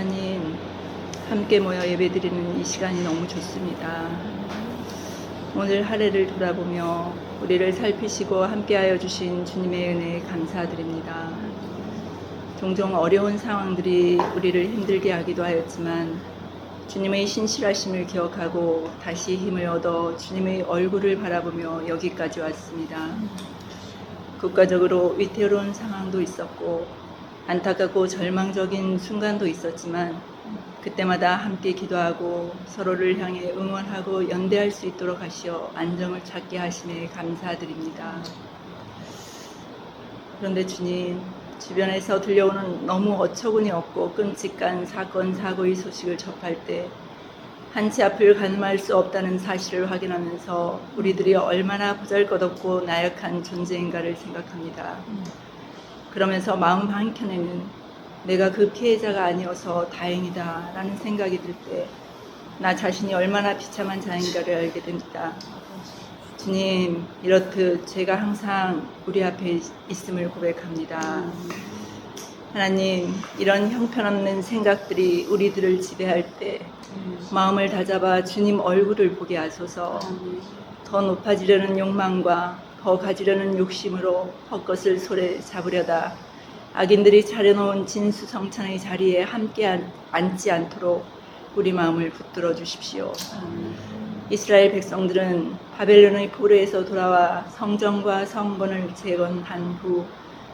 하나님, 함께 모여 예배드리는 이 시간이 너무 좋습니다. 오늘 하루를 돌아보며 우리를 살피시고 함께하여 주신 주님의 은혜에 감사드립니다. 종종 어려운 상황들이 우리를 힘들게 하기도 하였지만 주님의 신실하심을 기억하고 다시 힘을 얻어 주님의 얼굴을 바라보며 여기까지 왔습니다. 국가적으로 위태로운 상황도 있었고 안타깝고 절망적인 순간도 있었지만 그때마다 함께 기도하고 서로를 향해 응원하고 연대할 수 있도록 하시어 안정을 찾게 하심에 감사드립니다. 그런데 주님, 주변에서 들려오는 너무 어처구니 없고 끔찍한 사건, 사고의 소식을 접할 때 한치 앞을 가늠할 수 없다는 사실을 확인하면서 우리들이 얼마나 보잘것없고 나약한 존재인가를 생각합니다. 그러면서 마음 한켠에는 내가 그 피해자가 아니어서 다행이다 라는 생각이 들 때 나 자신이 얼마나 비참한 자인가를 알게 됩니다. 주님, 이렇듯 제가 항상 우리 앞에 있음을 고백합니다. 하나님, 이런 형편없는 생각들이 우리들을 지배할 때 마음을 다잡아 주님 얼굴을 보게 하소서. 더 높아지려는 욕망과 더 가지려는 욕심으로 헛것을 손에 잡으려다 악인들이 차려놓은 진수성찬의 자리에 함께 앉지 않도록 우리 마음을 붙들어 주십시오. 이스라엘 백성들은 바벨론의 포로에서 돌아와 성전과 성본을 재건한 후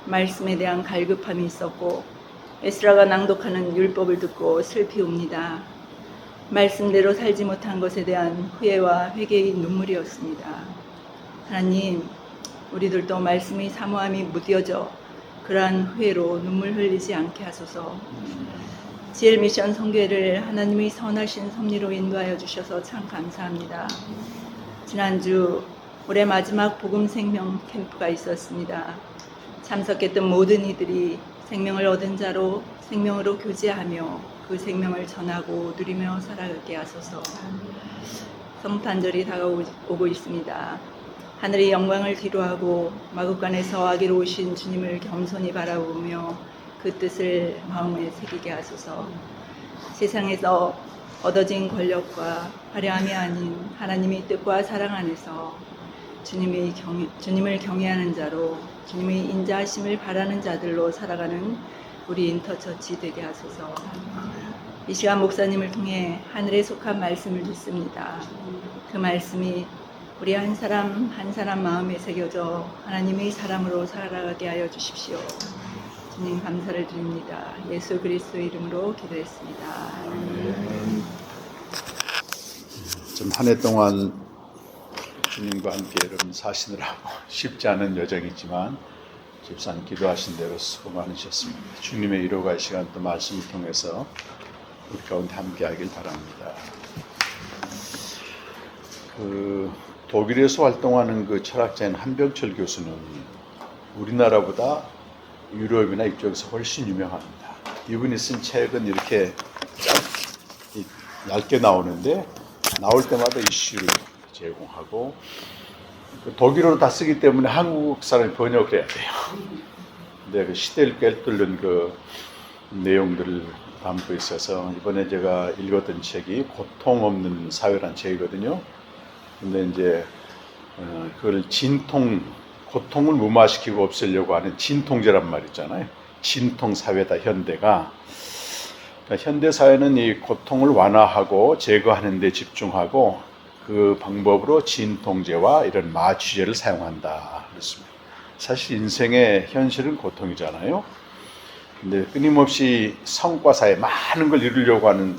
말씀에 대한 갈급함이 있었고 에스라가 낭독하는 율법을 듣고 슬피 웁니다. 말씀대로 살지 못한 것에 대한 후회와 회개의 눈물이었습니다. 하나님, 우리들도 말씀의 사모함이 무뎌져 그러한 후회로 눈물 흘리지 않게 하소서. GL 미션 선교회를 하나님의 선하신 섭리로 인도하여 주셔서 참 감사합니다. 지난주 올해 마지막 복음 생명 캠프가 있었습니다. 참석했던 모든 이들이 생명을 얻은 자로 생명으로 교제하며 그 생명을 전하고 누리며 살아가게 하소서. 성탄절이 다가오고 있습니다. 하늘의 영광을 뒤로하고 마국간에서 아기로 오신 주님을 겸손히 바라보며 그 뜻을 마음에 새기게 하소서. 세상에서 얻어진 권력과 화려함이 아닌 하나님의 뜻과 사랑 안에서 주님을 경외하는 자로 주님의 인자하심을 바라는 자들로 살아가는 우리 인터처치 되게 하소서. 이 시간 목사님을 통해 하늘에 속한 말씀을 듣습니다. 그 말씀이 우리 한 사람 한 사람 마음에 새겨져 하나님의 사람으로 살아가게 하여 주십시오. 주님 감사를 드립니다. 예수 그리스도의 이름으로 기도했습니다. 좀 한 해 동안 주님과 함께 여러분 사시느라고 쉽지 않은 여정이지만 집사님 기도하신 대로 수고 많으셨습니다. 주님의 위로가 이 시간 또 말씀을 통해서 우리 가운데 함께 하길 바랍니다. 독일에서 활동하는 그 철학자인 한병철 교수는 우리나라보다 유럽이나 이쪽에서 훨씬 유명합니다. 이분이 쓴 책은 이렇게 얇게 나오는데 나올 때마다 이슈를 제공하고 독일어로 다 쓰기 때문에 한국 사람이 번역을 해야 돼요. 근데 그 시대를 꿰뚫는 그 내용들을 담고 있어서 이번에 제가 읽었던 책이 고통 없는 사회란 책이거든요. 근데 이제 그걸 고통을 무마시키고 없애려고 하는 진통제란 말 있잖아요. 진통 사회다 현대가. 그러니까 현대 사회는 이 고통을 완화하고 제거하는 데 집중하고 그 방법으로 진통제와 이런 마취제를 사용한다 그렇습니다. 사실 인생의 현실은 고통이잖아요. 근데 끊임없이 성과사회, 많은 걸 이루려고 하는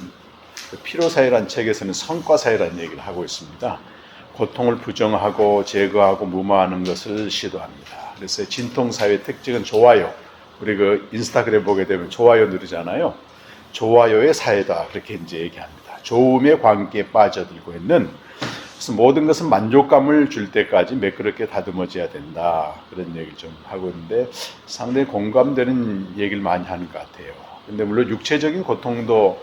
피로사회란 책에서는 성과사회라는 얘기를 하고 있습니다. 고통을 부정하고 제거하고 무마하는 것을 시도합니다. 그래서 진통사회의 특징은 좋아요. 우리 그 인스타그램 보게 되면 좋아요 누르잖아요. 좋아요의 사회다 그렇게 이제 얘기합니다. 좋음의 관계에 빠져들고 있는, 그래서 모든 것은 만족감을 줄 때까지 매끄럽게 다듬어져야 된다 그런 얘기를 좀 하고 있는데 상당히 공감되는 얘기를 많이 하는 것 같아요. 근데 물론 육체적인 고통도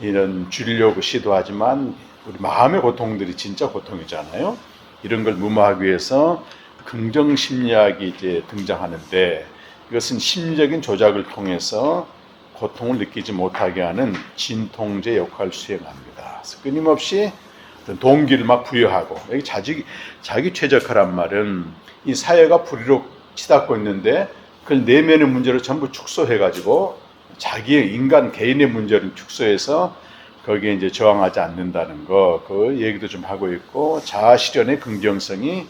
이런 줄이려고 시도하지만 우리 마음의 고통들이 진짜 고통이잖아요. 이런 걸 무마하기 위해서 긍정 심리학이 이제 등장하는데 이것은 심리적인 조작을 통해서 고통을 느끼지 못하게 하는 진통제 역할을 수행합니다. 그래서 끊임없이 어떤 동기를 막 부여하고, 여기 자기 최적화란 말은 이 사회가 불의로 치닫고 있는데 그걸 내면의 문제를 전부 축소해가지고 자기의 인간 개인의 문제를 축소해서 거기에 이제 저항하지 않는다는 거, 그 얘기도 좀 하고 있고, 자아 실현의 긍정성이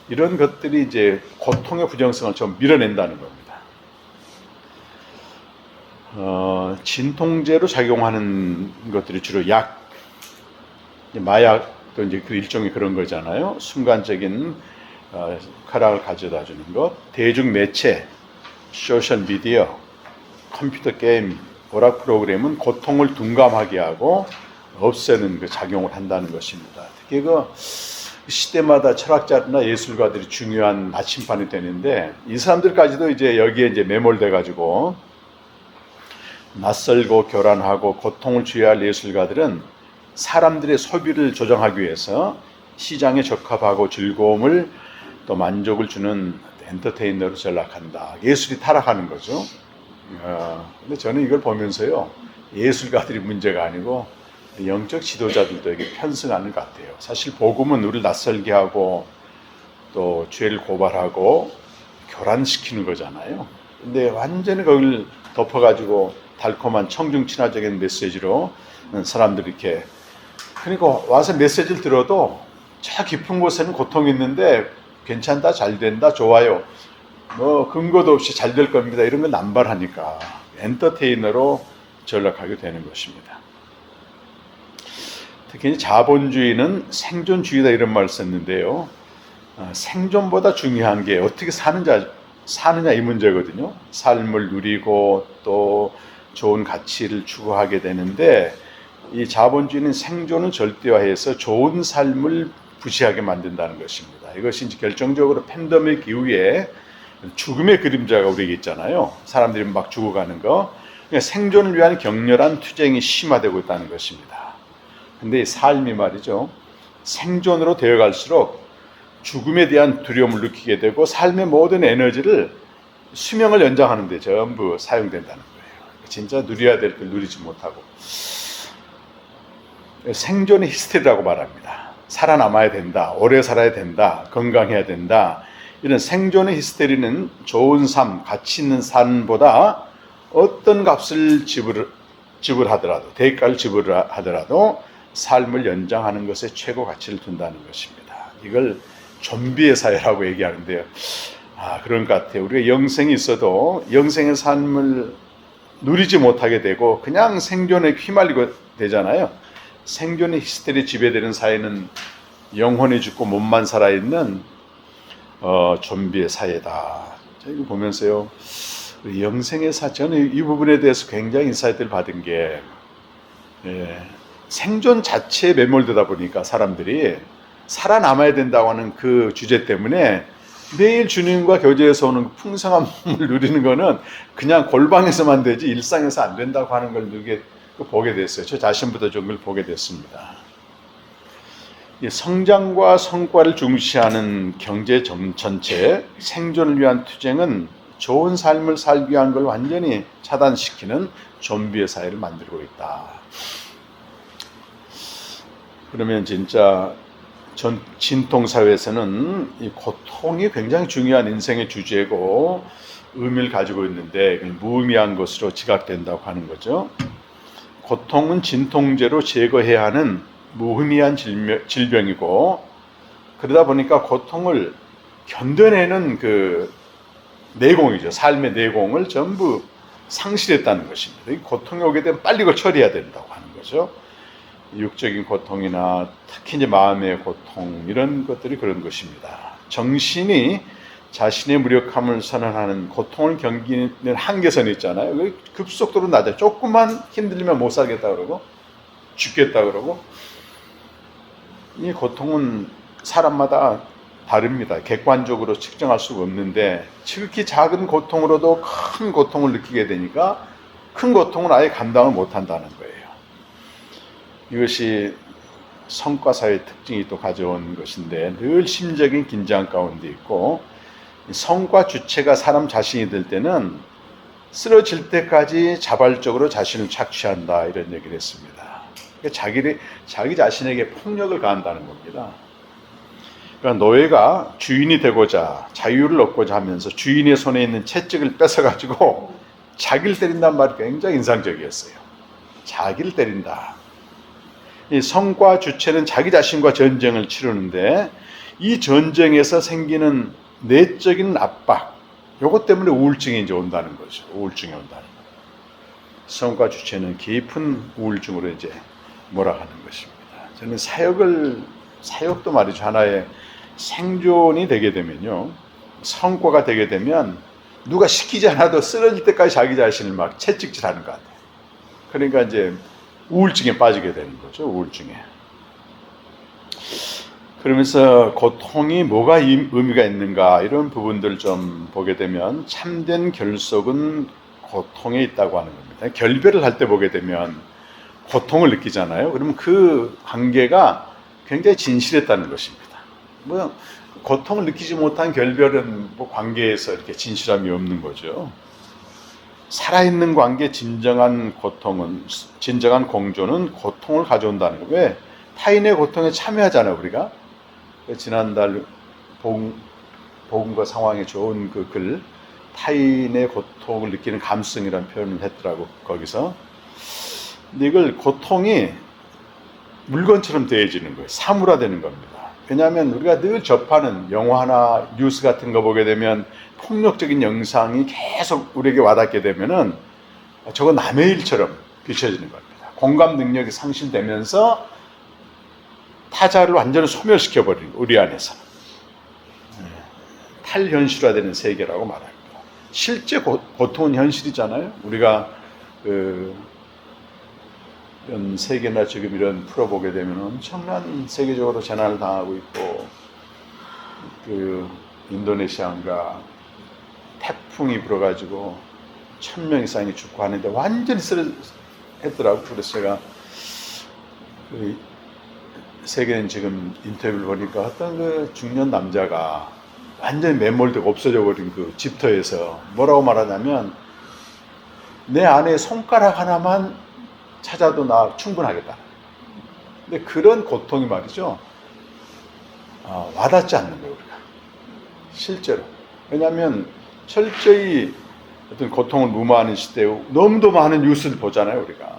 이런 것들이 이제 고통의 부정성을 좀 밀어낸다는 겁니다. 진통제로 작용하는 것들이 주로 약, 마약도 이제 그 일종의 그런 거잖아요. 순간적인 쾌락을 가져다 주는 것, 대중 매체, 소셜 미디어, 컴퓨터 게임, 오락 프로그램은 고통을 둔감하게 하고 없애는 그 작용을 한다는 것입니다. 특히 그 시대마다 철학자나 예술가들이 중요한 나침반이 되는데, 이 사람들까지도 이제 여기에 이제 매몰돼 가지고 낯설고 교란하고 고통을 주의할 예술가들은 사람들의 소비를 조정하기 위해서 시장에 적합하고 즐거움을 또 만족을 주는 엔터테이너로 전락한다. 예술이 타락하는 거죠. 근데 저는 이걸 보면서요, 예술가들이 문제가 아니고 영적 지도자들도 이게 편승하는 것 같아요. 사실 복음은 우리를 낯설게 하고 또 죄를 고발하고 교란시키는 거잖아요. 근데 완전히 그걸 덮어가지고 달콤한 청중 친화적인 메시지로 사람들이 이렇게, 그러니까 와서 메시지를 들어도 저 깊은 곳에는 고통이 있는데 괜찮다, 잘 된다, 좋아요, 뭐 근거도 없이 잘 될 겁니다, 이런 걸 남발하니까 엔터테이너로 전락하게 되는 것입니다. 특히 자본주의는 생존주의다 이런 말을 썼는데요, 생존보다 중요한 게 어떻게 사느냐 이 문제거든요. 삶을 누리고 또 좋은 가치를 추구하게 되는데, 이 자본주의는 생존을 절대화해서 좋은 삶을 부시하게 만든다는 것입니다. 이것이 이제 결정적으로 팬데믹 이후에 죽음의 그림자가 우리에게 있잖아요. 사람들이 막 죽어가는 거. 그러니까 생존을 위한 격렬한 투쟁이 심화되고 있다는 것입니다. 근데 이 삶이 말이죠, 생존으로 되어갈수록 죽음에 대한 두려움을 느끼게 되고 삶의 모든 에너지를 수명을 연장하는 데 전부 사용된다는 거예요. 진짜 누려야 될 걸 누리지 못하고, 생존의 히스테리라고 말합니다. 살아남아야 된다, 오래 살아야 된다, 건강해야 된다. 이런 생존의 히스테리는 좋은 삶, 가치 있는 삶보다 어떤 값을 지불하더라도, 대가를 지불하더라도 삶을 연장하는 것에 최고 가치를 둔다는 것입니다. 이걸 좀비의 사회라고 얘기하는데요. 그런 것 같아요. 우리가 영생이 있어도 영생의 삶을 누리지 못하게 되고 그냥 생존에 휘말리고 되잖아요. 생존의 히스테리 지배되는 사회는 영혼이 죽고 몸만 살아있는 좀비의 사회다. 이거 보면서요, 영생의 저는 이 부분에 대해서 굉장히 인사이트를 받은 게, 생존 자체에 매몰되다 보니까 사람들이 살아남아야 된다고 하는 그 주제 때문에 매일 주님과 교제에서 오는 풍성한 몸을 누리는 거는 그냥 골방에서만 되지 일상에서 안 된다고 하는 걸 보게 됐어요. 저 자신부터 좀 그걸 보게 됐습니다. 성장과 성과를 중시하는 경제 전체, 생존을 위한 투쟁은 좋은 삶을 살기 위한 걸 완전히 차단시키는 좀비의 사회를 만들고 있다. 그러면 진짜 진통사회에서는 이 고통이 굉장히 중요한 인생의 주제고 의미를 가지고 있는데 무의미한 것으로 지각된다고 하는 거죠. 고통은 진통제로 제거해야 하는 무의미한 질병이고, 그러다 보니까 고통을 견뎌내는 그 내공이죠. 삶의 내공을 전부 상실했다는 것입니다. 고통이 오게 되면 빨리 그걸 처리해야 된다고 하는 거죠. 육적인 고통이나 특히 이제 마음의 고통, 이런 것들이 그런 것입니다. 정신이 자신의 무력함을 선언하는 고통을 견디는 한계선이 있잖아요. 급속도로 낮아요. 조금만 힘들면 못 살겠다 그러고 죽겠다 그러고. 이 고통은 사람마다 다릅니다. 객관적으로 측정할 수가 없는데 지극히 작은 고통으로도 큰 고통을 느끼게 되니까 큰 고통은 아예 감당을 못한다는 거예요. 이것이 성과사회의 특징이 또 가져온 것인데, 늘 심적인 긴장 가운데 있고, 성과 주체가 사람 자신이 될 때는 쓰러질 때까지 자발적으로 자신을 착취한다 이런 얘기를 했습니다. 그러니까 자기 자신에게 폭력을 가한다는 겁니다. 그러니까 노예가 주인이 되고자 자유를 얻고자 하면서 주인의 손에 있는 채찍을 뺏어가지고 자기를 때린다는 말이 굉장히 인상적이었어요. 자기를 때린다. 이 성과 주체는 자기 자신과 전쟁을 치르는데 이 전쟁에서 생기는 내적인 압박, 요것 때문에 우울증이 이제 온다는 거죠. 우울증이 온다는 거. 성과 주체는 깊은 우울증으로 이제 몰아가는 것입니다. 저는 사역도 말이죠. 하나의 생존이 되게 되면요. 성과가 되게 되면 누가 시키지 않아도 쓰러질 때까지 자기 자신을 막 채찍질하는 것 같아요. 그러니까 이제 우울증에 빠지게 되는 거죠. 우울증에. 그러면서 고통이 뭐가 의미가 있는가 이런 부분들 좀 보게 되면 참된 결속은 고통에 있다고 하는 겁니다. 결별을 할 때 보게 되면 고통을 느끼잖아요. 그러면 그 관계가 굉장히 진실했다는 것입니다. 뭐 고통을 느끼지 못한 결별은 뭐 관계에서 이렇게 진실함이 없는 거죠. 살아있는 관계 진정한 공존은 고통을 가져온다는 거예요. 왜? 타인의 고통에 참여하잖아요, 우리가. 지난달 복음과 상황에 좋은 그 글, 타인의 고통을 느끼는 감성이라는 표현을 했더라고, 거기서. 근데 이걸 고통이 물건처럼 대해지는 거예요. 사물화되는 겁니다. 왜냐하면 우리가 늘 접하는 영화나 뉴스 같은 거 보게 되면 폭력적인 영상이 계속 우리에게 와닿게 되면은 저거 남의 일처럼 비춰지는 겁니다. 공감 능력이 상실되면서 타자를 완전히 소멸시켜버리는 우리 안에서 탈현실화되는 세계라고 말합니다. 실제 고통은 현실이잖아요. 우리가 이런 세계나 지금 이런 풀어보게 되면 엄청난 세계적으로 재난을 당하고 있고 인도네시아인가 태풍이 불어가지고 1000명 이상이 죽고 하는데 완전히 쓰러졌더라고. 그래서 제가 세계는 지금 인터뷰를 보니까 어떤 그 중년 남자가 완전히 매몰되고 없어져 버린 그 집터에서 뭐라고 말하냐면 내 안에 손가락 하나만 찾아도 나 충분하겠다. 근데 그런 고통이 말이죠. 와닿지 않는 거예요, 우리가. 실제로. 왜냐하면 철저히 어떤 고통을 무마하는 시대에 너무도 많은 뉴스를 보잖아요, 우리가.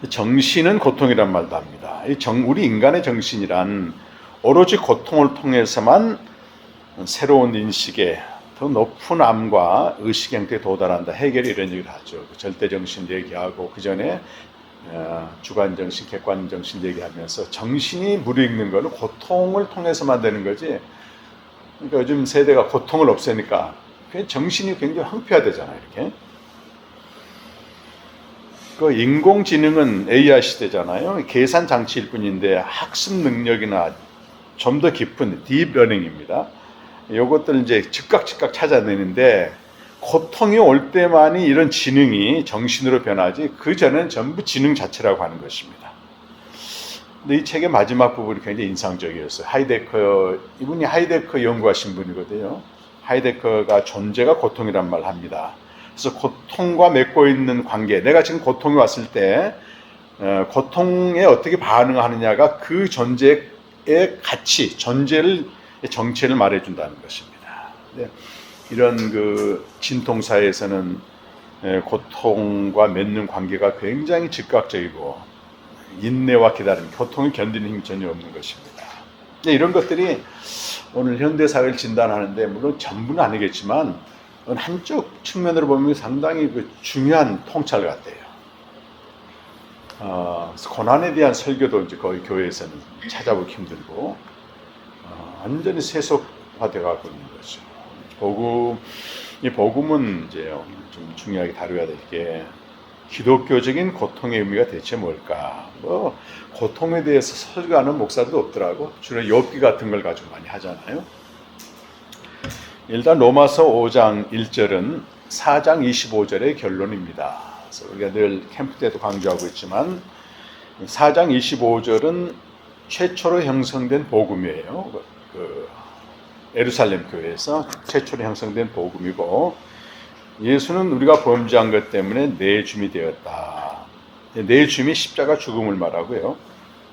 정신은 고통이란 말도 합니다. 우리 인간의 정신이란 오로지 고통을 통해서만 새로운 인식에 더 높은 암과 의식 형태에 도달한다. 해결이 이런 얘기를 하죠. 절대정신 얘기하고 그 전에 주관정신, 객관정신 얘기하면서 정신이 무르익는 것은 고통을 통해서만 되는 거지. 그러니까 요즘 세대가 고통을 없애니까 정신이 굉장히 황폐화되잖아요. 이렇게. 그 인공지능은 AI 시대잖아요. 계산 장치일 뿐인데 학습 능력이나 좀 더 깊은 딥러닝입니다. 요것들 이제 즉각 찾아내는데 고통이 올 때만이 이런 지능이 정신으로 변하지 그 전에는 전부 지능 자체라고 하는 것입니다. 근데 이 책의 마지막 부분이 굉장히 인상적이었어요. 이분이 하이데커 연구하신 분이거든요. 하이데커가 존재가 고통이란 말을 합니다. 그래서 고통과 맺고 있는 관계, 내가 지금 고통이 왔을 때 고통에 어떻게 반응하느냐가 그 존재의 가치, 존재를 정체를 말해준다는 것입니다. 이런 그 진통사에서는 고통과 맺는 관계가 굉장히 즉각적이고 인내와 기다림, 고통을 견디는 힘이 전혀 없는 것입니다. 이런 것들이 오늘 현대사회를 진단하는데 물론 전부는 아니겠지만 한쪽 측면으로 보면 상당히 중요한 통찰 같아요. 고난에 대한 설교도 이제 거의 교회에서는 찾아보기 힘들고 완전히 세속화되어 가고 있는 거죠. 이 복음은 이제 좀 중요하게 다루어야 될 게 기독교적인 고통의 의미가 대체 뭘까? 고통에 대해서 설교하는 목사들도 없더라고. 주로 욥기 같은 걸 가지고 많이 하잖아요. 일단 로마서 5장 1절은 4장 25절의 결론입니다. 그래서 우리가 늘 캠프 때도 강조하고 있지만 4장 25절은 최초로 형성된 복음이에요. 예루살렘 교회에서 최초로 형성된 복음이고 예수는 우리가 범죄한 것 때문에 내줌이 되었다. 내줌이 십자가 죽음을 말하고요.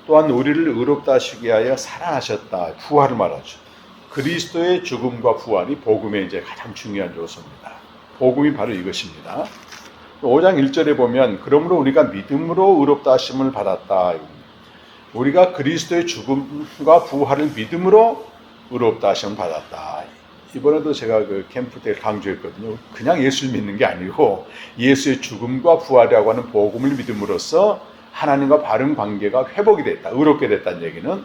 또한 우리를 의롭다 하시기 위하여 살아나셨다. 부활을 말하죠. 그리스도의 죽음과 부활이 복음의 이제 가장 중요한 요소입니다. 복음이 바로 이것입니다. 5장 1절에 보면 그러므로 우리가 믿음으로 의롭다 하심을 받았다. 우리가 그리스도의 죽음과 부활을 믿음으로 의롭다 하심을 받았다. 이번에도 제가 그 캠프 때 강조했거든요. 그냥 예수를 믿는 게 아니고 예수의 죽음과 부활이라고 하는 복음을 믿음으로써 하나님과 바른 관계가 회복이 됐다. 의롭게 됐다는 얘기는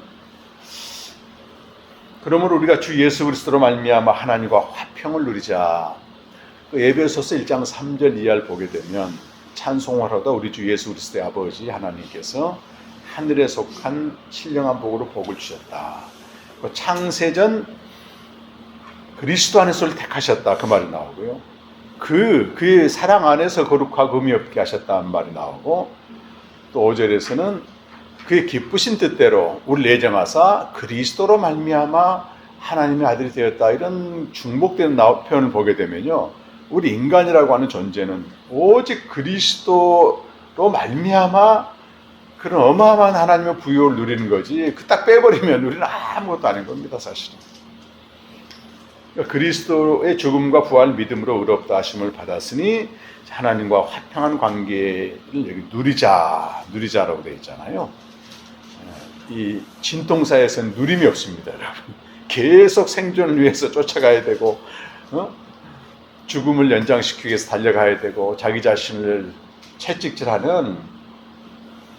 그러므로 우리가 주 예수 그리스도로 말미암아 하나님과 화평을 누리자. 그 에베소서 1장 3절 이하를 보게 되면 찬송을 하다 우리 주 예수 그리스도의 아버지 하나님께서 하늘에 속한 신령한 복으로 복을 주셨다. 그 창세전 그리스도 안에서를 택하셨다. 그 말이 나오고요. 그의 사랑 안에서 거룩하고 의미 없게 하셨다는 말이 나오고 또 5절에서는 그의 기쁘신 뜻대로 우리 내정하사 그리스도로 말미암아 하나님의 아들이 되었다. 이런 중복되는 표현을 보게 되면요. 우리 인간이라고 하는 존재는 오직 그리스도로 말미암아 그런 어마어마한 하나님의 부유를 누리는 거지 그 딱 빼버리면 우리는 아무것도 아닌 겁니다. 사실은. 그러니까 그리스도의 죽음과 부활 믿음으로 의롭다 하심을 받았으니 하나님과 화평한 관계를 여기 누리자라고 되어 있잖아요. 이 진통사에서는 누림이 없습니다. 여러분. 계속 생존을 위해서 쫓아가야 되고 죽음을 연장시키기 위해서 달려가야 되고 자기 자신을 채찍질하는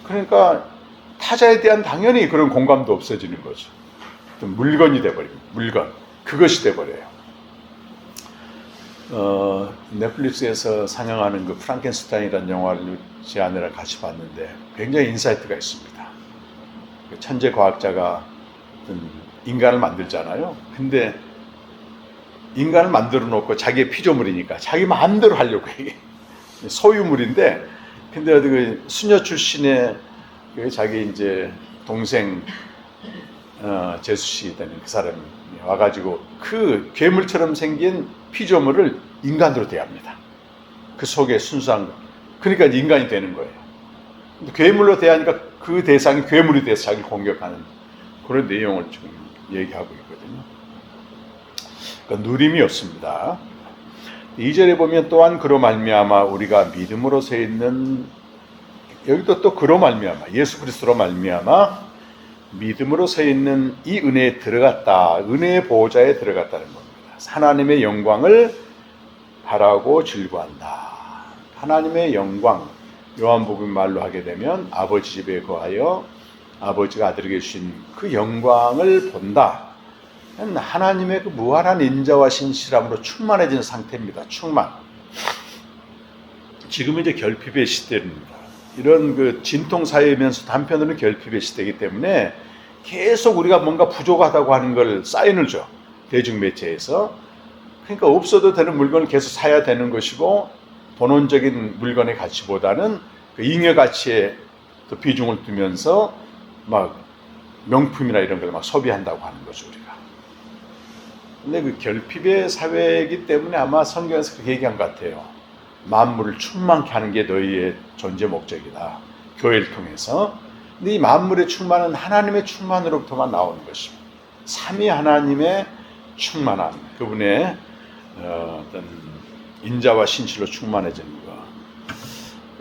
그러니까 타자에 대한 당연히 그런 공감도 없어지는 거죠. 물건이 돼버립니다. 물건. 그것이 돼버려요. 넷플릭스에서 상영하는 그 프랑켄슈타인이라는 영화를 제 아내랑 같이 봤는데 굉장히 인사이트가 있습니다. 천재 과학자가 인간을 만들잖아요. 근데 인간을 만들어 놓고 자기의 피조물이니까 자기 마음대로 하려고 해. 소유물인데 근데 그 수녀 출신의 자기 이제 동생 제수 씨 되는 그 사람이 와가지고 그 괴물처럼 생긴 피조물을 인간으로 대합니다. 그 속에 순수한 거. 그러니까 인간이 되는 거예요. 근데 괴물로 대하니까 그 대상이 괴물이 돼서 자기를 공격하는 그런 내용을 지금 얘기하고 있거든요. 그러니까 누림이 없습니다. 2절에 보면 또한 그로 말미암아 우리가 믿음으로 서 있는 여기도 또 그로 말미암아 예수 그리스도로 말미암아 믿음으로 서 있는 이 은혜에 들어갔다. 은혜의 보호자에 들어갔다는 겁니다. 하나님의 영광을 바라고 즐거워한다. 하나님의 영광 요한복음 말로 하게 되면 아버지 집에 거하여 아버지가 아들에게 주신 그 영광을 본다. 하나님의 그 무한한 인자와 신실함으로 충만해진 상태입니다. 충만. 지금은 이제 결핍의 시대입니다. 이런 그 진통 사회이면서 한편으로는 결핍의 시대이기 때문에 계속 우리가 뭔가 부족하다고 하는 걸 사인을 줘. 대중매체에서. 그러니까 없어도 되는 물건을 계속 사야 되는 것이고 본원적인 물건의 가치보다는 그 잉여 가치에 또 비중을 두면서 막 명품이나 이런 걸 막 소비한다고 하는 거죠, 우리가. 근데 그 결핍의 사회이기 때문에 아마 성경에서 그렇게 얘기한 것 같아요. 만물을 충만케 하는 게 너희의 존재 목적이다. 교회를 통해서. 근데 이 만물의 충만은 하나님의 충만으로부터만 나오는 것입니다. 삼위 하나님의 충만함, 그분의 어떤 인자와 신실로 충만해지는 거.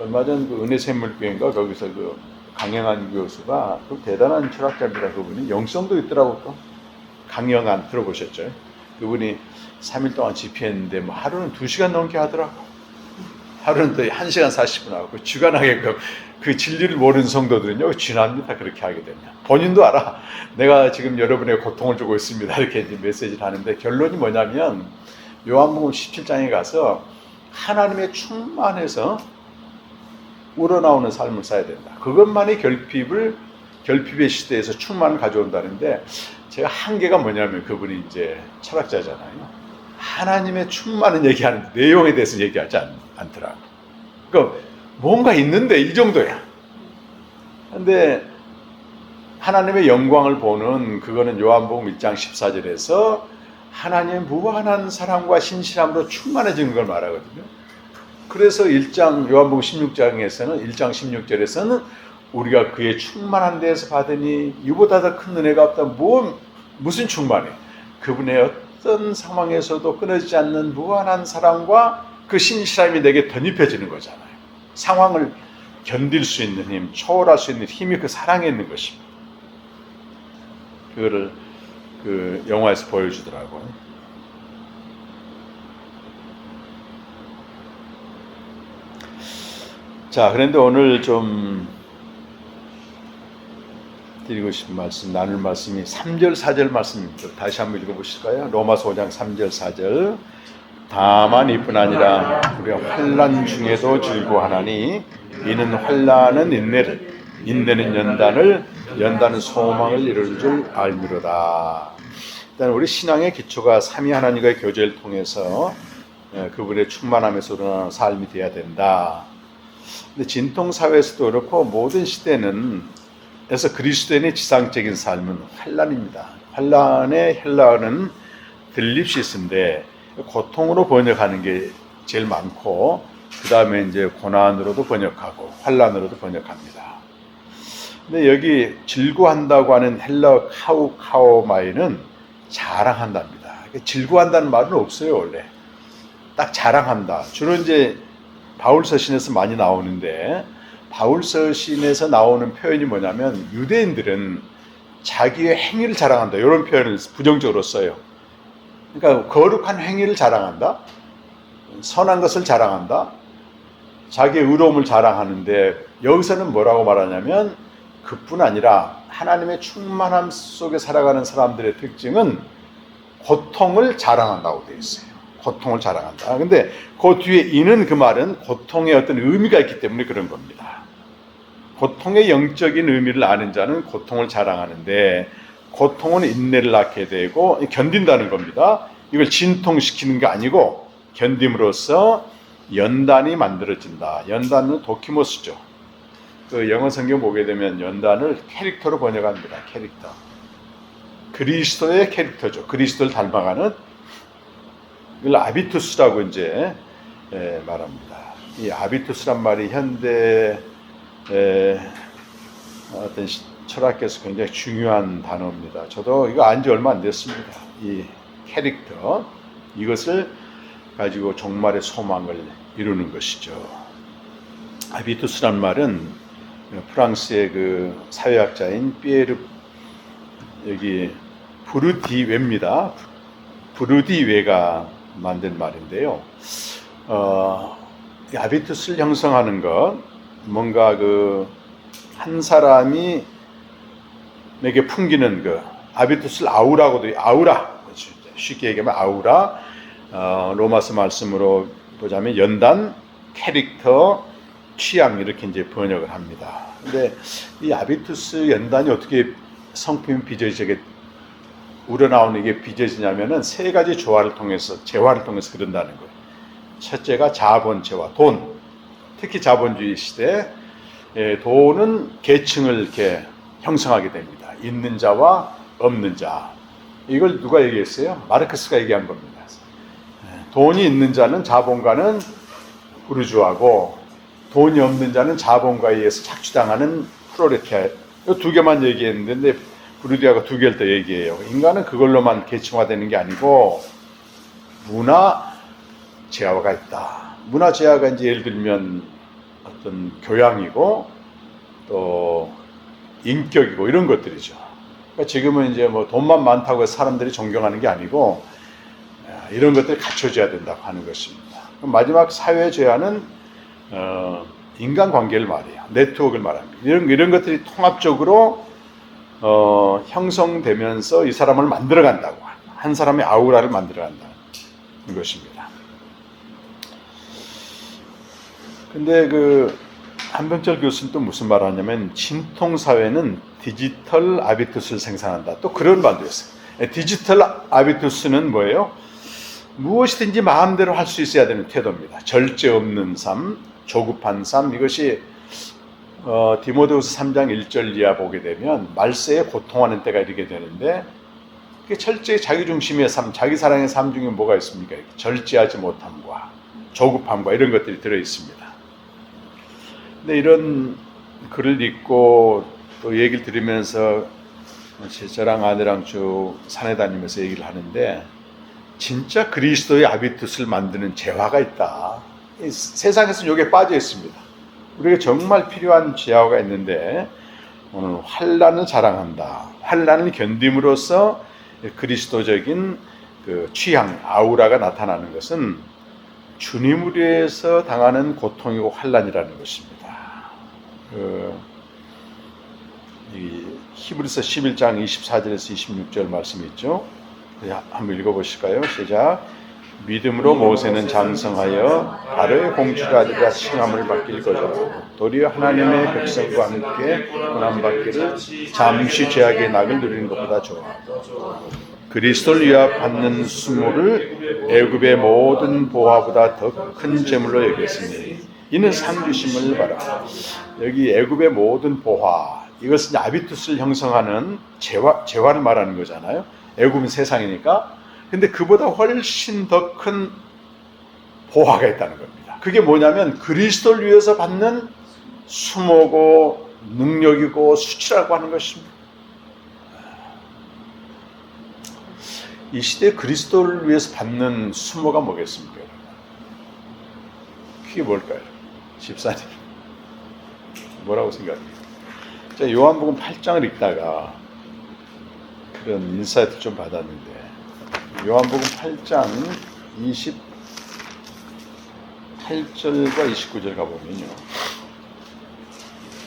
얼마 전 그 은혜샘물교회인가 거기서 그 강영한 교수가 그 대단한 철학자입니다. 그분이 영성도 있더라고 또. 강영한 들어보셨죠? 그분이 3일 동안 집회했는데 뭐 하루는 2시간 넘게 하더라고. 하루는 또 1시간 40분 하고 주간하게 그 진리를 모르는 성도들은요 쥐납니다. 그렇게 하게 되면 본인도 알아. 내가 지금 여러분의 고통을 주고 있습니다. 이렇게 이제 메시지를 하는데 결론이 뭐냐면 요한복음 17장에 가서 하나님의 충만해서 우러나오는 삶을 살아야 된다. 그것만이 결핍의 시대에서 충만을 가져온다는데 제가 한계가 뭐냐면 그분이 이제 철학자잖아요. 하나님의 충만은 얘기하는데 내용에 대해서 얘기하지 않더라. 그러니까 뭔가 있는데 이 정도야. 근데 하나님의 영광을 보는 그거는 요한복음 1장 14절에서 하나님의 무한한 사랑과 신실함으로 충만해지는 걸 말하거든요. 그래서 1장 요한복음 16장에서는 1장 16절에서는 우리가 그의 충만한 데에서 받으니 이보다 더 큰 은혜가 없다. 무슨 충만해? 그분의 어떤 상황에서도 끊어지지 않는 무한한 사랑과 그 신실함이 내게 덧입혀지는 거잖아요. 상황을 견딜 수 있는 힘, 초월할 수 있는 힘이 그 사랑에 있는 것입니다. 그거를 그 영화에서 보여주더라고요. 자, 그런데 오늘 좀 드리고 싶은 말씀, 나눌 말씀이 3절, 4절 말씀입니다. 다시 한번 읽어보실까요? 로마서 5장 3절, 4절. 다만 이뿐 아니라 우리가 환난 중에도 즐거워하나니 이는 환난은 인내를, 인내는 연단을, 연단은 소망을 이룰 줄 알미로다. 일단 우리 신앙의 기초가 삼위 하나님과의 교제를 통해서 그분의 충만함에서 우러나는 삶이 되어야 된다. 근데 진통 사회에서도 그렇고 모든 시대는 그래서 그리스도인의 지상적인 삶은 환난입니다. 환난의 헬라어는 들립시스인데 고통으로 번역하는 게 제일 많고 그 다음에 이제 고난으로도 번역하고 환난으로도 번역합니다. 근데 여기 즐거워한다고 하는 헬라어 카우카오마이는 자랑한답니다. 즐거워한다는 말은 없어요 원래. 딱 자랑한다. 주로 이제 바울 서신에서 많이 나오는데 바울 서신에서 나오는 표현이 뭐냐면 유대인들은 자기의 행위를 자랑한다. 이런 표현을 부정적으로 써요. 그러니까 거룩한 행위를 자랑한다. 선한 것을 자랑한다. 자기의 의로움을 자랑하는데 여기서는 뭐라고 말하냐면 그뿐 아니라 하나님의 충만함 속에 살아가는 사람들의 특징은 고통을 자랑한다고 되어 있어요. 고통을 자랑한다. 근데 그 뒤에 이는 그 말은 고통의 어떤 의미가 있기 때문에 그런 겁니다. 고통의 영적인 의미를 아는 자는 고통을 자랑하는데 고통은 인내를 낳게 되고 견딘다는 겁니다. 이걸 진통시키는 게 아니고 견딤으로써 연단이 만들어진다. 연단은 도키모스죠. 그 영어 성경 보게 되면 연단을 캐릭터로 번역합니다. 캐릭터. 그리스도의 캐릭터죠. 그리스도를 닮아가는 이걸 아비투스라고 이제 말합니다. 이 아비투스란 말이 현대 어떤 철학계에서 굉장히 중요한 단어입니다. 저도 이거 안지 얼마 안 됐습니다. 이 캐릭터 이것을 가지고 종말의 소망을 이루는 것이죠. 아비투스란 말은 프랑스의 그 사회학자인 피에르 여기 부르디웨입니다. 부르디웨가 만든 말인데요. 아비투스를 형성하는 것 뭔가 그 한 사람이 내게 풍기는 그 아비투스를 아우라고도 아우라 쉽게 얘기하면 아우라 로마서 말씀으로 보자면 연단, 캐릭터, 취향 이렇게 이제 번역을 합니다. 근데 이 아비투스 연단이 어떻게 성품이 빚어지게 우러나오는 이게 빚어지냐면은 세 가지 재화를 통해서 그런다는 거예요. 첫째가 자본재화, 돈. 특히 자본주의 시대 돈은 계층을 이렇게 형성하게 됩니다. 있는 자와 없는 자. 이걸 누가 얘기했어요? 마르크스가 얘기한 겁니다. 돈이 있는 자는 자본가는 부르주아고 돈이 없는 자는 자본가에 의해서 착취당하는 프롤레타리아. 이 두 개만 얘기했는데 부르디아가 두 개를 더 얘기해요. 인간은 그걸로만 계층화되는 게 아니고 문화 재화가 있다. 문화 재화가 이제 예를 들면 어떤 교양이고 또 인격이고 이런 것들이죠. 그러니까 지금은 이제 뭐 돈만 많다고 해서 사람들이 존경하는 게 아니고 이런 것들이 갖춰져야 된다고 하는 것입니다. 그럼 마지막 사회 재화는 인간관계를 말해요. 네트워크를 말합니다. 이런 것들이 통합적으로 형성되면서 이 사람을 만들어간다고 한 사람의 아우라를 만들어간다는 것입니다. 근데 그 한병철 교수는 또 무슨 말을 하냐면 진통 사회는 디지털 아비투스를 생산한다. 또 그런 말도 있어요. 디지털 아비투스는 뭐예요? 무엇이든지 마음대로 할 수 있어야 되는 태도입니다. 절제 없는 삶, 조급한 삶. 이것이 디모데후서 3장 1절 이하 보게 되면 말세에 고통하는 때가 이르게 되는데 철저히 자기중심의 삶, 자기 사랑의 삶 중에 뭐가 있습니까? 절제하지 못함과 조급함과 이런 것들이 들어있습니다. 근데 이런 글을 읽고 또 얘기를 들으면서 저랑 아내랑 쭉 산에 다니면서 얘기를 하는데, 진짜 그리스도의 아비투스를 만드는 재화가 있다. 세상에서는 여기에 빠져 있습니다. 우리가 정말 필요한 재화가 있는데, 오늘 환난을 자랑한다. 환난을 견딤으로써 그리스도적인 그 취향, 아우라가 나타나는 것은 주님을 위해서 당하는 고통이고 환난이라는 것입니다. 이 히브리서 11장 24절에서 26절 말씀이 있죠. 한번 읽어보실까요? 시작. 믿음으로 모세는 장성하여 바로의 공주가 칭함을 받길 거죠. 도리어 하나님의 백성과 함께 고난받기를 잠시 죄악의 낙을 누리는 것보다 좋아. 그리스도를 위하받는 수모를 애굽의 모든 보화보다 더 큰 재물로 여겼으니 이는 상 주심을 바라. 여기 애굽의 모든 보화, 이것은 아비투스를 형성하는 재화를 말하는 거잖아요. 애굽은 세상이니까. 근데 그보다 훨씬 더 큰 보화가 있다는 겁니다. 그게 뭐냐면 그리스도를 위해서 받는 수모고 능력이고 수치라고 하는 것입니다. 이 시대에 그리스도를 위해서 받는 수모가 뭐겠습니까? 그게 뭘까요? 집사님 뭐라고 생각해요? 제가 요한복음 8장을 읽다가 그런 인사이트를 좀 받았는데, 요한복음 8장 28절과 29절 가보면요,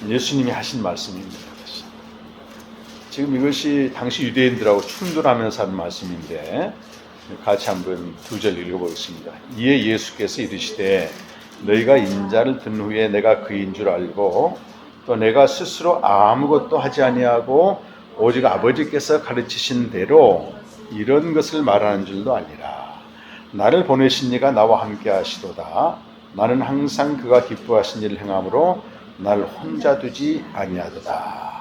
예수님이 하신 말씀입니다. 지금 이것이 당시 유대인들하고 충돌하면서 하는 말씀인데, 같이 한번 두 절 읽어보겠습니다. 이에 예수께서 이르시되 너희가 인자를 든 후에 내가 그인 줄 알고 또 내가 스스로 아무것도 하지 아니하고 오직 아버지께서 가르치신 대로 이런 것을 말하는 줄도 알리라. 나를 보내신 이가 나와 함께 하시도다. 나는 항상 그가 기뻐하신 일을 행함으로 나를 혼자 두지 아니하도다.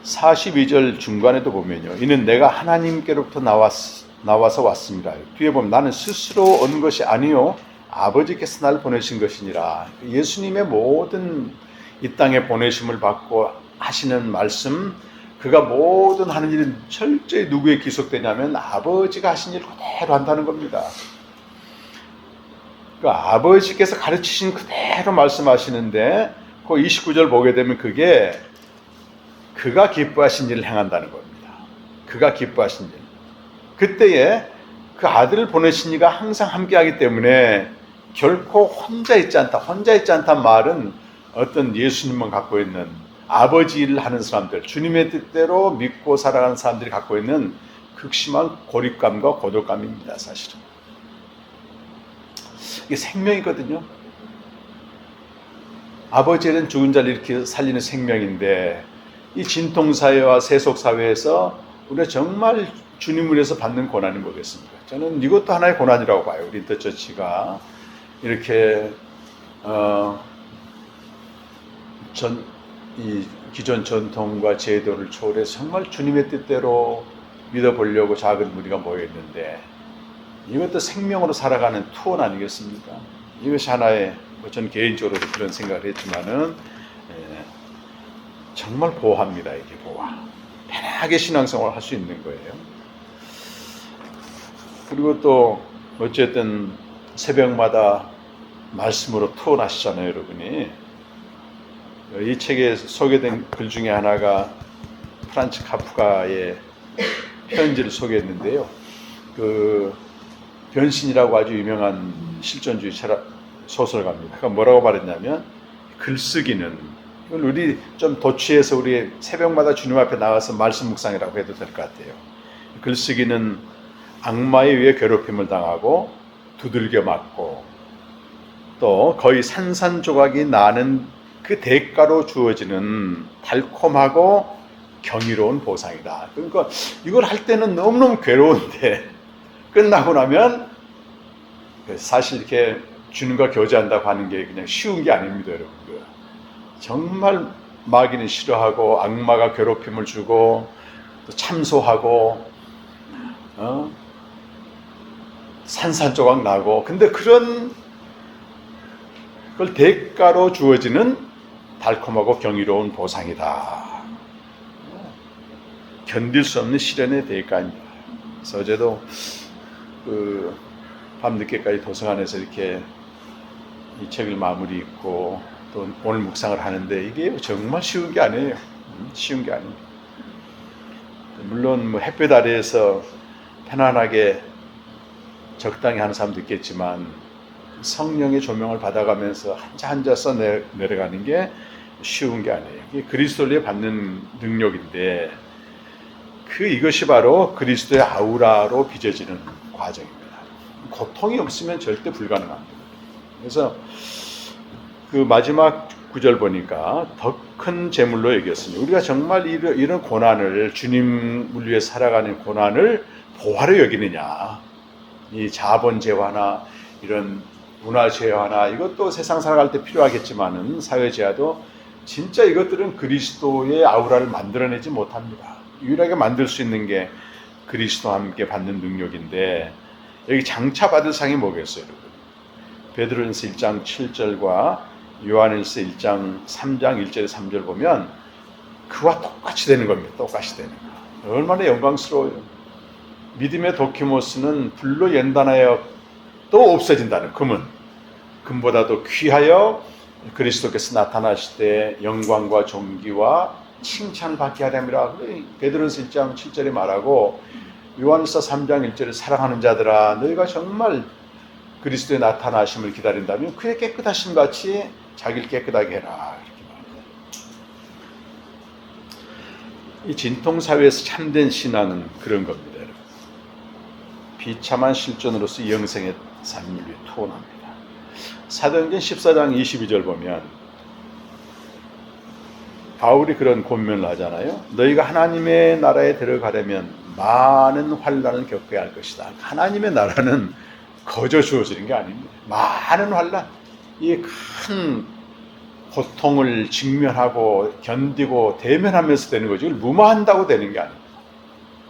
42절 중간에도 보면요, 이는 내가 하나님께로부터 나와서 왔습니다. 뒤에 보면 나는 스스로 온 것이 아니요 아버지께서 나를 보내신 것이니라. 예수님의 모든 이 땅에 보내심을 받고 하시는 말씀, 그가 모든 하는 일은 철저히 누구에 기속되냐면 아버지가 하신 일을 그대로 한다는 겁니다. 그러니까 아버지께서 가르치신 그대로 말씀하시는데, 그 29절 보게 되면 그게 그가 기뻐하신 일을 행한다는 겁니다. 그가 기뻐하신 일. 그때에 그 아들을 보내신 이가 항상 함께하기 때문에 결코 혼자 있지 않다. 혼자 있지 않다는 말은 어떤 예수님만 갖고 있는 아버지 일을 하는 사람들, 주님의 뜻대로 믿고 살아가는 사람들이 갖고 있는 극심한 고립감과 고독감입니다. 사실은 이게 생명이거든요. 아버지는 죽은 자를 이렇게 살리는 생명인데, 이 진통사회와 세속사회에서 우리가 정말 주님을 위해서 받는 고난이 뭐겠습니까? 저는 이것도 하나의 고난이라고 봐요. 우리 인터처치가 이렇게 이 기존 전통과 제도를 초월해서 정말 주님의 뜻대로 믿어보려고 작은 무리가 모여있는데, 이것도 생명으로 살아가는 투혼 아니겠습니까? 이것이 하나의, 전 개인적으로도 그런 생각을 했지만은 정말 보호합니다. 이게 보호. 편하게 신앙생활을 할 수 있는 거예요. 그리고 또 어쨌든 새벽마다 말씀으로 투혼하시잖아요, 여러분이. 이 책에 소개된 글 중에 하나가 프란츠 카프카의 편지를 소개했는데요. 그 변신이라고 아주 유명한 실존주의 소설가입니다. 그러니까 뭐라고 말했냐면, 글쓰기는, 이걸 우리 좀 도취해서 우리 새벽마다 주님 앞에 나가서 말씀 묵상이라고 해도 될 것 같아요. 글쓰기는 악마에 의해 괴롭힘을 당하고 두들겨 맞고 또 거의 산산조각이 나는 그 대가로 주어지는 달콤하고 경이로운 보상이다. 그러니까 이걸 할 때는 너무너무 괴로운데 끝나고 나면 사실 이렇게 주님과 교제한다고 하는 게 그냥 쉬운 게 아닙니다, 여러분. 정말 마귀는 싫어하고 악마가 괴롭힘을 주고 또 참소하고 산산조각 나고, 근데 그런 걸 대가로 주어지는 달콤하고 경이로운 보상이다. 견딜 수 없는 시련의 대가입니다. 그래서 어제도 밤늦게까지 도서관에서 이렇게 이 책을 마무리 읽고 또 오늘 묵상을 하는데 이게 정말 쉬운 게 아니에요. 쉬운 게 아닙니다. 물론 뭐 햇볕 아래에서 편안하게 적당히 하는 사람도 있겠지만 성령의 조명을 받아가면서 한자 한자 써 내려가는 게 쉬운 게 아니에요. 이게 그리스도를 받는 능력인데 이것이 바로 그리스도의 아우라로 빚어지는 과정입니다. 고통이 없으면 절대 불가능합니다. 그래서 그 마지막 구절 보니까 더 큰 재물로 여겼으니, 우리가 정말 이런 고난을, 주님을 위해 살아가는 고난을 보화로 여기느냐, 이 자본재화나 이런 문화재화나 이것도 세상 살아갈 때 필요하겠지만은 사회재화도 진짜 이것들은 그리스도의 아우라를 만들어내지 못합니다. 유일하게 만들 수 있는 게 그리스도와 함께 받는 능력인데, 여기 장차 받을 상이 뭐겠어요, 여러분? 베드로전서 1장 7절과 요한일서 1장 3장 1절에 3절 보면 그와 똑같이 되는 겁니다. 똑같이 되는 거. 얼마나 영광스러워요. 믿음의 도키모스는 불로 연단하여 또 없어진다는 금보다도 귀하여 그리스도께서 나타나실 때 영광과 존귀와 칭찬을 받게 하렵니다. 베드로전서 1장 7절에 말하고, 요한일서 3장 1절에 사랑하는 자들아 너희가 정말 그리스도의 나타나심을 기다린다면 그의 깨끗하심 같이 자기를 깨끗하게 해라, 이렇게 말합니다. 이 진통사회에서 참된 신앙은 그런 겁니다, 여러분. 비참한 실존으로서 이 영생의 삶을 위해 투혼합니다. 사도행전 14장 22절 보면 바울이 그런 권면을 하잖아요. 너희가 하나님의 나라에 들어가려면 많은 환난을 겪어야 할 것이다. 하나님의 나라는 거저 주어지는 게 아닙니다. 많은 환난, 이 큰 고통을 직면하고 견디고 대면하면서 되는 거죠. 무마한다고 되는 게 아닙니다.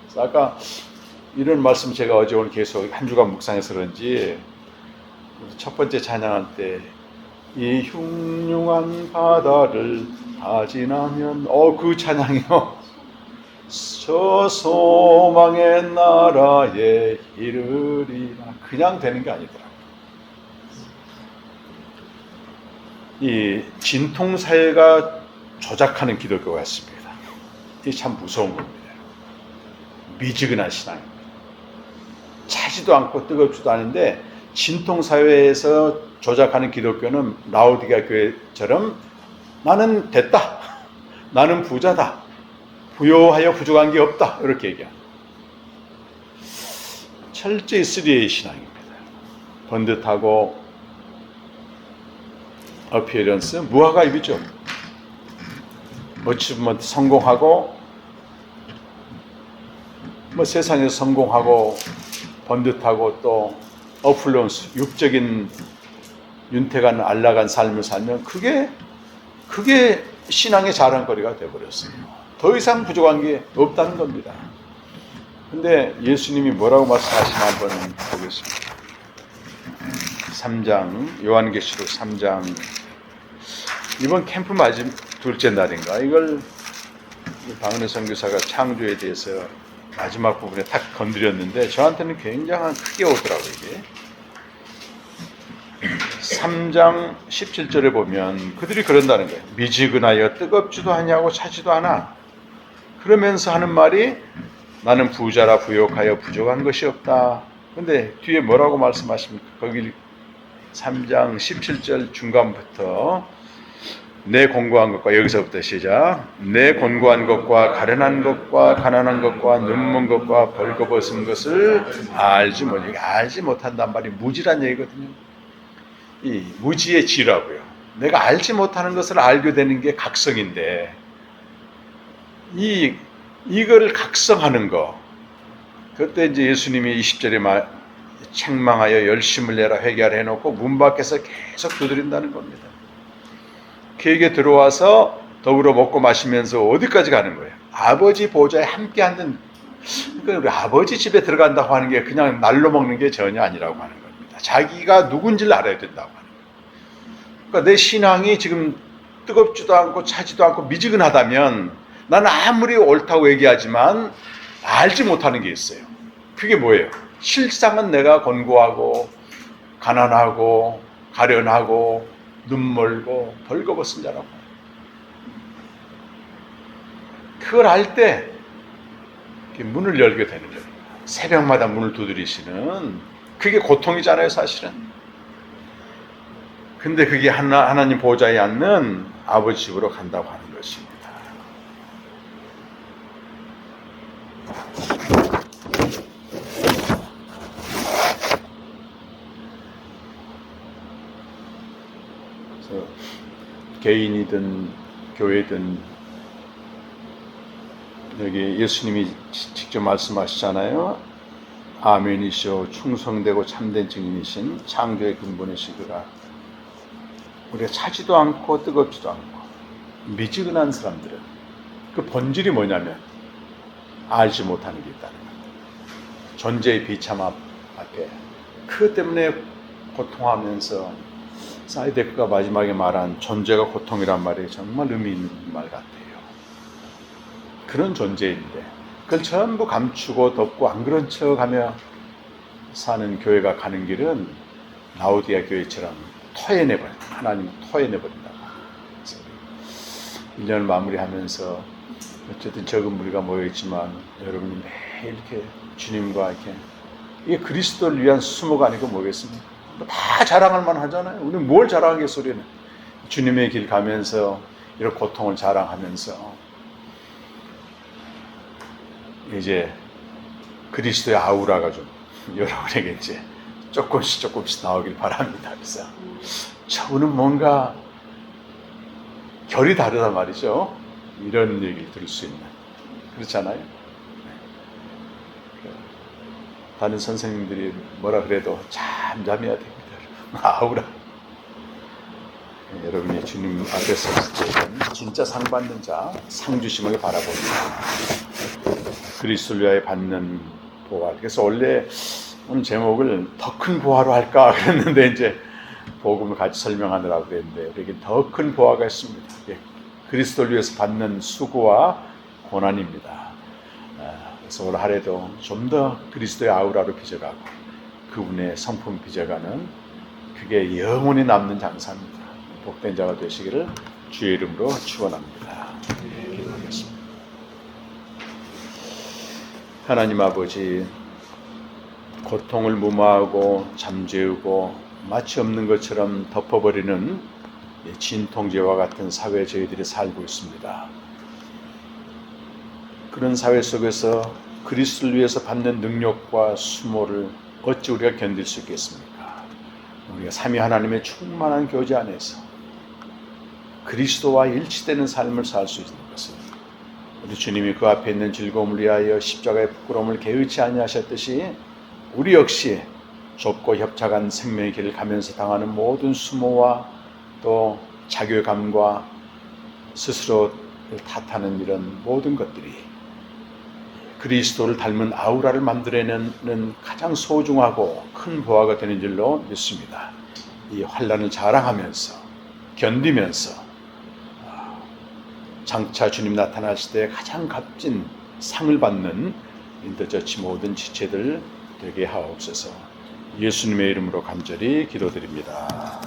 그래서 아까 이런 말씀 제가 어제 오늘 계속 한 주간 묵상해서 그런지 첫 번째 찬양할 때 이 흉흉한 바다를 다 지나면 그 찬양이요, 저 소망의 나라에 이르리라, 그냥 되는 게 아니더라고요. 이 진통사회가 조작하는 기독교가 있습니다. 이게 참 무서운 겁니다. 미지근한 신앙입니다. 차지도 않고 뜨겁지도 않은데, 진통사회에서 조작하는 기독교는 라오디게아 교회처럼 나는 됐다, 나는 부자다, 부요하여 부족한 게 없다, 이렇게 얘기합니다. 철저히 3A의 신앙입니다. 번듯하고 어피어런스, 무화과입이죠. 어치브먼트, 성공하고 세상에서 성공하고 번듯하고 또 어플런스, 육적인 윤택한 안락한 삶을 살면 그게 신앙의 자랑거리가 되어버렸어요. 더 이상 부족한 게 없다는 겁니다. 근데 예수님이 뭐라고 말씀하시나 한번 보겠습니다. 3장, 요한계시록 3장, 이번 캠프 둘째 날인가, 이걸 박은혜 선교사가 창조에 대해서 마지막 부분에 탁 건드렸는데 저한테는 굉장히 크게 오더라고요. 이게 3장 17절에 보면 그들이 그런다는 거예요. 미지근하여 뜨겁지도 않냐고 차지도 않아. 그러면서 하는 말이 나는 부자라 부욕하여 부족한 것이 없다. 근데 뒤에 뭐라고 말씀하십니까? 거기 3장 17절 중간부터 내 공고한 것과, 여기서부터 시작. 내 곤고한 것과 가련한 것과 가난한 것과 눈먼 것과 벌거벗은 것을 알지 못한단 말이 무지란 얘기거든요. 이 무지의 지라고요. 내가 알지 못하는 것을 알게 되는 게 각성인데, 이거를 각성하는 거, 그때 이제 예수님이 20절에 책망하여 열심을 내라 회개하라 해놓고 문 밖에서 계속 두드린다는 겁니다. 그에게 들어와서 더불어 먹고 마시면서 어디까지 가는 거예요? 아버지 보좌에 함께 앉는, 그러니까 우리 아버지 집에 들어간다고 하는 게 그냥 날로 먹는 게 전혀 아니라고 하는 겁니다. 자기가 누군지를 알아야 된다고 하는 거예요. 그러니까 내 신앙이 지금 뜨겁지도 않고 차지도 않고 미지근하다면 나는 아무리 옳다고 얘기하지만 알지 못하는 게 있어요. 그게 뭐예요? 실상은 내가 곤고하고 가난하고 가련하고 눈멀고 벌거벗은 자라고. 그걸 알 때 문을 열게 되는 거예요. 새벽마다 문을 두드리시는, 그게 고통이잖아요, 사실은. 근데 그게 하나님 보좌에 앉는 아버지 집으로 간다고 하는 것입니다. 그래서 개인이든 교회든 여기 예수님이 직접 말씀하시잖아요. 아멘이시오 충성되고 참된 증인이신 창조의 근본이시더라. 우리가 차지도 않고 뜨겁지도 않고 미지근한 사람들은 그 본질이 뭐냐면 알지 못하는 게 있다는 거예요. 존재의 비참함 앞에 그 때문에 고통하면서 사이데크가 마지막에 말한 존재가 고통이란 말이 정말 의미 있는 말 같아요. 그런 존재인데 그걸 전부 감추고 덮고 안 그런 척하며 사는 교회가 가는 길은 라오디아 교회처럼 토해내버린다. 하나님 토해내버린다. 1년을 마무리하면서 어쨌든 적은 무리가 모여있지만 여러분이 매일 이렇게 주님과 이렇게, 이게 그리스도를 위한 수모가 아니고 뭐겠습니까? 다 자랑할 만하잖아요. 우리는 뭘 자랑하겠어. 우리는 주님의 길 가면서 이런 고통을 자랑하면서 이제 그리스도의 아우라가 좀 여러분에게 이제 조금씩 나오길 바랍니다. 그래서 저분은 뭔가 결이 다르단 말이죠. 이런 얘기를 들을 수 있는. 그렇잖아요. 다른 선생님들이 뭐라 그래도 잠잠해야 됩니다. 아우라. 여러분이 주님 앞에 섰을 때는 진짜 상 받는 자, 상 주심을 바라봅니다. 그리스도를 위하여 받는 보화. 그래서 원래 오늘 제목을 더 큰 보화로 할까 그랬는데 이제 복음을 같이 설명하느라고 그랬는데 우리에게 더 큰 보화가 있습니다. 그리스도를 위해서 받는 수고와 고난입니다. 그래서 올 한해도 좀 더 그리스도의 아우라로 빚어가고 그분의 성품 빚어가는, 그게 영원히 남는 장사입니다. 복된 자가 되시기를 주의 이름으로 축원합니다. 기도하겠습니다. 하나님 아버지, 고통을 무마하고 잠재우고 마치 없는 것처럼 덮어버리는 진통제와 같은 사회에 저희들이 살고 있습니다. 그런 사회 속에서 그리스도를 위해서 받는 능력과 수모를 어찌 우리가 견딜 수 있겠습니까? 우리가 삼위 하나님의 충만한 교제 안에서 그리스도와 일치되는 삶을 살 수 있는 것은 우리 주님이 그 앞에 있는 즐거움을 위하여 십자가의 부끄러움을 개의치 아니하셨듯이 우리 역시 좁고 협착한 생명의 길을 가면서 당하는 모든 수모와 또 자괴감과 스스로 탓하는 이런 모든 것들이 그리스도를 닮은 아우라를 만들어내는 가장 소중하고 큰 보화가 되는 줄로 믿습니다. 이 환난을 자랑하면서 견디면서 장차 주님 나타나실 때 가장 값진 상을 받는 인도저치 모든 지체들 되게 하옵소서. 예수님의 이름으로 간절히 기도드립니다.